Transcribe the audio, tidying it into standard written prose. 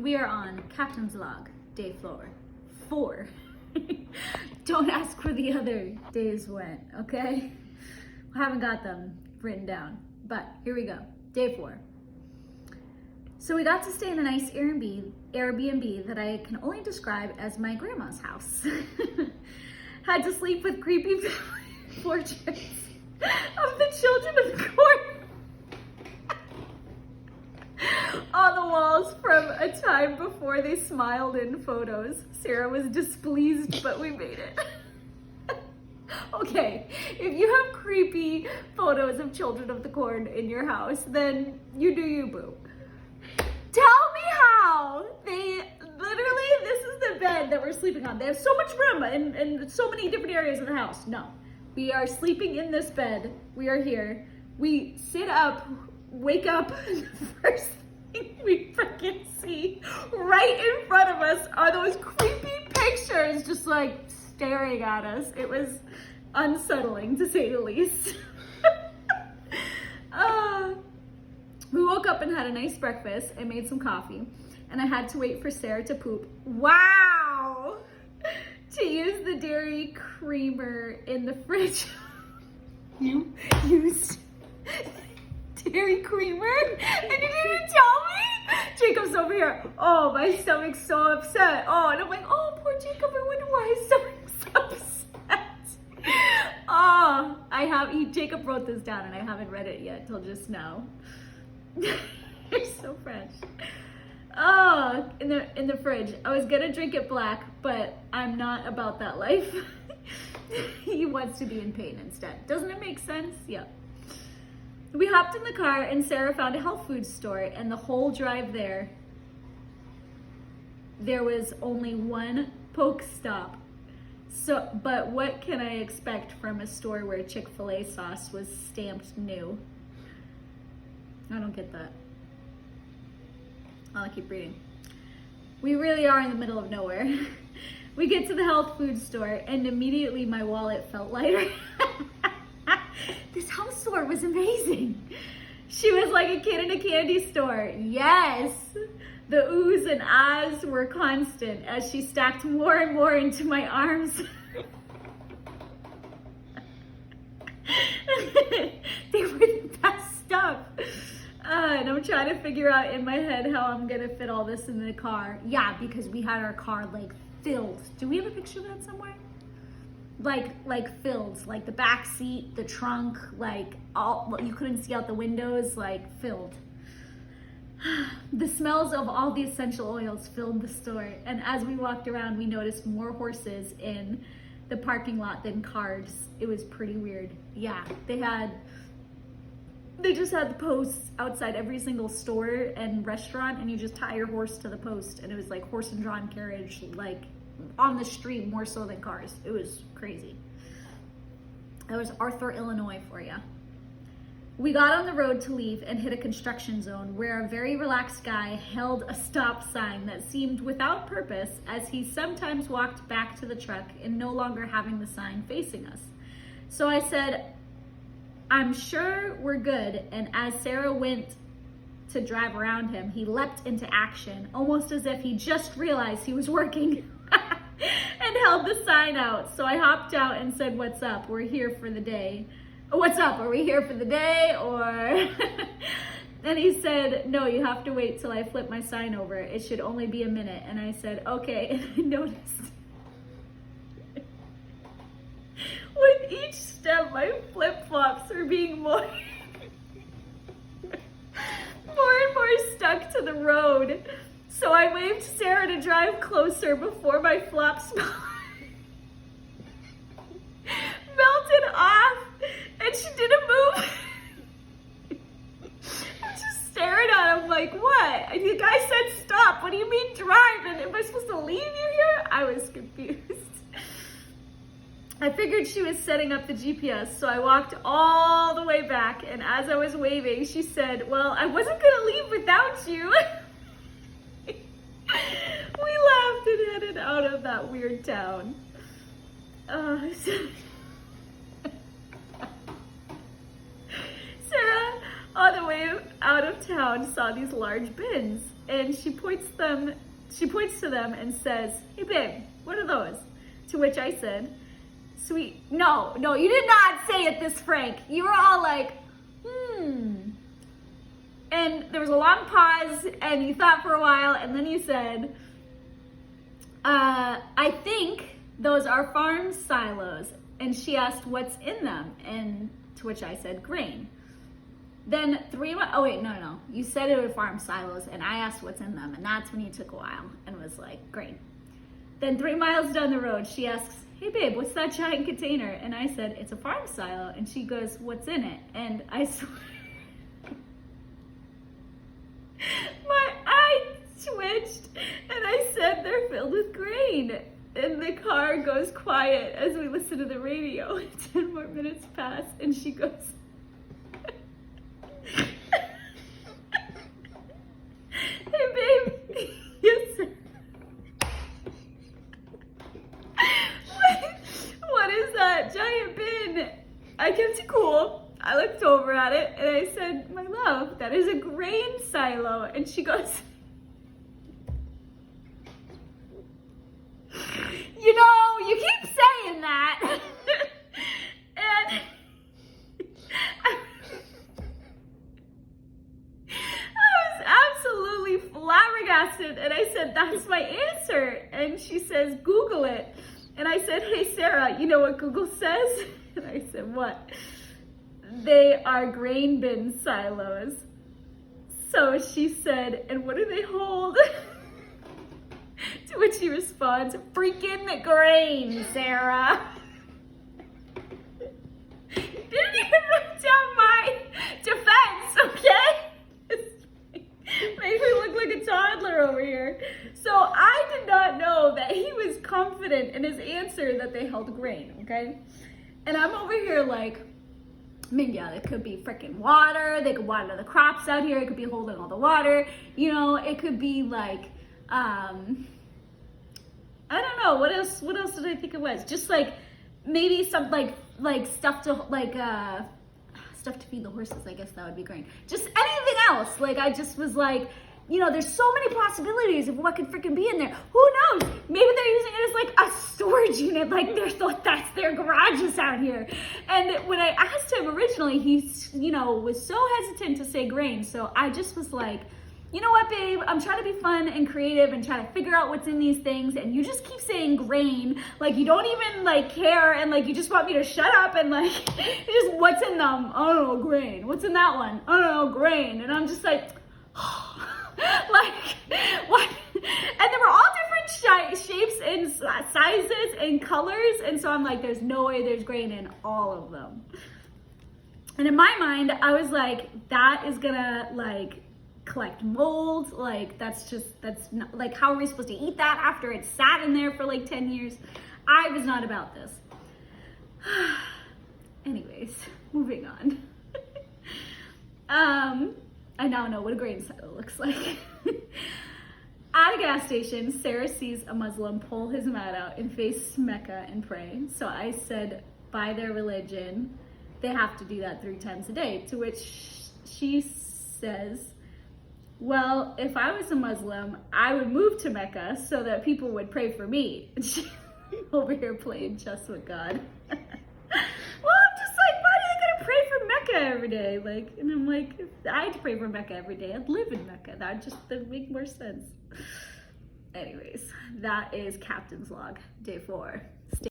We are on Captain's Log, day 4. Don't ask where the other days went, okay? I haven't got them written down, but here we go, day 4. So we got to stay in a nice Airbnb that I can only describe as my grandma's house. Had to sleep with creepy portraits of the children of the court on the walls from a time before they smiled in photos. Sarah was displeased, but we made it. Okay, if you have creepy photos of children of the corn in your house, then you do you, boo. Tell me how literally, this is the bed that we're sleeping on. They have so much room and so many different areas of the house. No, we are sleeping in this bed. We are here. We sit up, wake up, and the first thing we freaking see right in front of us are those creepy pictures just like staring at us. It was unsettling, to say the least. We woke up and had a nice breakfast and made some coffee, and I had to wait for Sarah to poop. Wow! To use the dairy creamer in the fridge. You used dairy creamer and you didn't tell me? Jacob's over here. Oh, my stomach's so upset. Oh, and I'm like, oh, poor Jacob, I wonder why his stomach's upset. Oh, Jacob wrote this down and I haven't read it yet till just now. You're so fresh. Oh, in the fridge. I was gonna drink it black, but I'm not about that life. He wants to be in pain instead. Doesn't it make sense? Yeah. We hopped in the car and Sarah found a health food store, and the whole drive there was only one Poke stop. So, but what can I expect from a store where Chick-fil-A sauce was stamped new? I don't get that. I'll keep reading. We really are in the middle of nowhere. We get to the health food store and immediately my wallet felt lighter. This health store was amazing. She was like a kid in a candy store. Yes. The oohs and ahs were constant as she stacked more and more into my arms. They were the best stuff. And I'm trying to figure out in my head how I'm gonna fit all this in the car. Yeah, because we had our car like filled. Do we have a picture of that somewhere? Like filled, like the back seat, the trunk, like all, you couldn't see out the windows, like filled. The smells of all the essential oils filled the store. And as we walked around, we noticed more horses in the parking lot than cars. It was pretty weird. Yeah, they just had the posts outside every single store and restaurant, and you just tie your horse to the post, and it was like horse and drawn carriage, like on the street more so than cars. It was crazy. That was Arthur, Illinois for you. We got on the road to leave and hit a construction zone where a very relaxed guy held a stop sign that seemed without purpose, as he sometimes walked back to the truck and no longer having the sign facing us. So I said, I'm sure we're good. And as Sarah went to drive around him, he leapt into action, almost as if he just realized he was working, and held the sign out. So I hopped out and said, what's up? We're here for the day. What's up? Are we here for the day or? And he said, no, you have to wait till I flip my sign over. It should only be a minute. And I said, okay. And I noticed with each step, my flip-flops are being more and more stuck to the road. So I waved Sarah to drive closer before my flops melted off, and she didn't move. I'm just staring at him like, what? And the guy said stop. What do you mean drive? And am I supposed to leave you here? I was confused. I figured she was setting up the GPS, so I walked all the way back, and as I was waving, she said, well, I wasn't gonna leave without you. We laughed and headed out of that weird town. Sarah, on the way out of town saw these large bins, and she points to them and says, "Hey babe, what are those?" To which I said, "Sweet, no, you did not say it this frank. You were all like, And there was a long pause, and you thought for a while, and then you said, "I think those are farm silos." And she asked, "What's in them?" And to which I said, "Grain." Then no. You said it were farm silos, and I asked what's in them, and that's when you took a while and was like, "Grain." Then 3 miles down the road, she asks, "Hey babe, what's that giant container?" And I said, "It's a farm silo." And she goes, "What's in it?" And I swear, my eye twitched, and I said, "They're filled with grain." And the car goes quiet as we listen to the radio. 10 more minutes pass, and she goes, "Hey babe, yes." What is that giant bin? I kept it cool. I looked over at it and I said, "My love, that is a grain silo." And she goes, "You keep saying that." And I was absolutely flabbergasted. And I said, "That's my answer." And she says, "Google it." And I said, "Hey Sarah, you know what Google says?" And I said, "What?" "They are grain bin silos." So she said, "And what do they hold?" To which she responds, "Freaking grain, Sarah." Didn't even write down my defense, okay? Made me look like a toddler over here. So I did not know that he was confident in his answer that they held grain, okay? And I'm over here like, I mean, yeah, it could be freaking water. They could water the crops out here. It could be holding all the water. It could be like, I don't know. What else did I think it was? Just like maybe some like stuff to feed the horses. I guess that would be grain. Just anything else. Like I just was like, there's so many possibilities of what could freaking be in there. Who knows? Maybe they're using it as like a storage unit. Like that's their garages out here. And when I asked him originally, he, was so hesitant to say grain. So I just was like, "You know what, babe? I'm trying to be fun and creative and try to figure out what's in these things. And you just keep saying grain. Like you don't even like care. And like, you just want me to shut up and like, just what's in them? I don't know, grain. What's in that one? I don't know, grain." And I'm just like, like, what? And they were all different shapes and sizes and colors. And so I'm like, there's no way there's grain in all of them. And in my mind, I was like, that is gonna like collect mold. Like that's not, like, how are we supposed to eat that after it's sat in there for like 10 years? I was not about this. Anyways, moving on. I now know what a grain silo looks like. At a gas station, Sarah sees a Muslim pull his mat out and face Mecca and pray. So I said, by their religion, they have to do that 3 times a day. To which she says, "Well, if I was a Muslim, I would move to Mecca so that people would pray for me." And she over here playing chess with God. Well, I'm just like, why do they gotta pray for Mecca every day? Like, and I'm like, if I had to pray for Mecca every day, I'd live in Mecca. That'd make more sense. Anyways, that is Captain's Log, day 4.